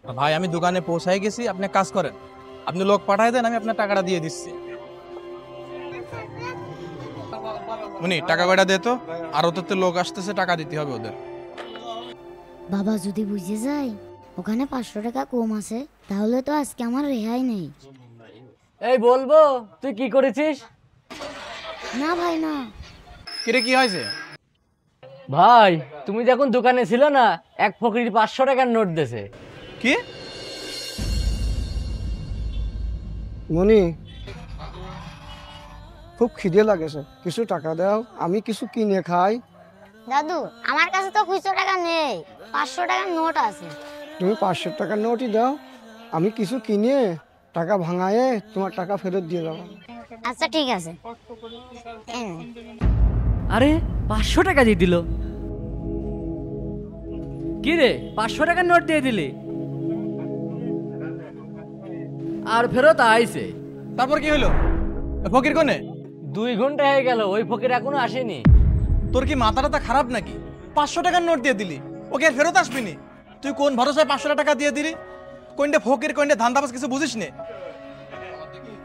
ভাই আমি দোকানে পৌঁছাই গেছি, আপনি কাজ করেন, আপনি লোক পাঠায় দেন, আমি আপনার টাকাটা দিয়ে দিচ্ছি। উনি টাকা কয়টা দে তো, আর ওদের তো লোক আসতেছে, টাকা দিতে হবে ওদের। বাবা যদি বুঝে যায় ওখানে 500 টাকা কম আছে তাহলে তো আজকে আমার রেহাই নেই। এই বলবো তুই কি করেছিস? না ভাই না। কিরে কি হয়েছে? ভাই তুমি যখন দোকানে ছিল না, এক ফকির 500 টাকার নোট দেছে। কি? মনি, খুব খিদে লাগেছে, কিছু টাকা দাও, আমি কিছু কিনে খাই। দাদু আমার কাছে তো খুচরো টাকা নেই, 500 টাকার নোট আছে। তুমি 500 টাকার নোটই দাও, আমি কিছু কিনে টাকা ভাঙায়ে তোমার টাকা ফেরত দিয়ে দেবো। আচ্ছা ঠিক আছে। আরে 500 টাকা দিয়ে দিল। কি রে 500 টাকার নোট দিয়ে দিলি আর ফেরত আইছে? তারপর কি হলো? ফকির কোনে? 2 ঘন্টা হয়ে গেল, ওই ফকির এখনো আসেনি। তোর কি মাথাটা খারাপ নাকি? 500 টাকার নোট দিয়ে দিলি, ওকে আর ফেরত আসবিনি? তুই কোন ভরসায় 500 টাকা দিয়ে দিলি? কোনটা ফকির কোনটা ধান্দাবাজ কিছু বুঝিস নে?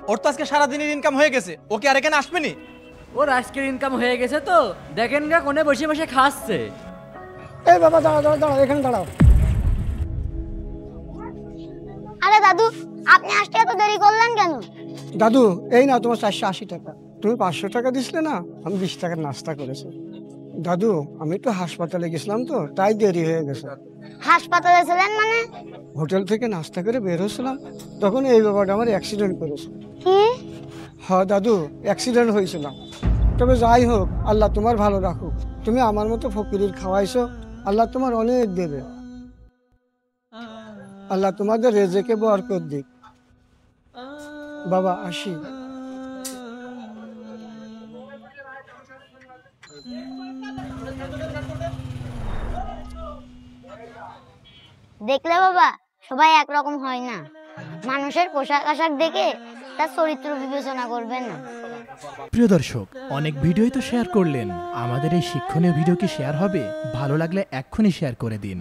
ওর তো আজকে সারাদিনের ইনকাম হয়ে গেছে, ওকে আর এখানে আসবিনি? ওর আজকের ইনকাম হয়ে গেছে তো দেখেন গা কোনে বসে বসে খাচ্ছে। এই বাবা দাঁড়াও দাঁড়াও দাঁড়াও, এখানে দাঁড়াও। আরে দাদু আপনি আসতে এত দেরি করলেন কেন? দাদু এই না তোমার 480 টাকা। তুমি 500 টাকা দিছিলে না, আমি 20 টাকার নাস্তা করেছি। দাদু আমি একটু হাসপাতালে গেছিলাম তো, তাই দেরি হয়ে গেছে। হাসপাতালে ছিলেন মানে? হোটেল থেকে নাস্তা করে বের হয়েছিলাম, তখন এই বাবাটা আমার অ্যাক্সিডেন্ট করেছে। কি? হ্যাঁ দাদু, অ্যাক্সিডেন্ট হয়েছিল। তবে যাই হোক, আল্লাহ তোমার ভালো রাখুক। তুমি আমার মতো ফকিরের খাওয়াইছো, আল্লাহ তোমার অনেক দেবে। আল্লাহ তোমাদের রেজেকে বরকত দিক। বাবা আসি। দেখলে বাবা, সবাই একরকম হয় না। মানুষের পোশাক আশাক দেখে তার চরিত্র বিবেচনা করবেন না। প্রিয় দর্শক, অনেক ভিডিওই তো শেয়ার করলেন, আমাদের এই শিক্ষণীয় ভিডিও কি শেয়ার হবে? ভালো লাগলে এক্ষুনি শেয়ার করে দিন।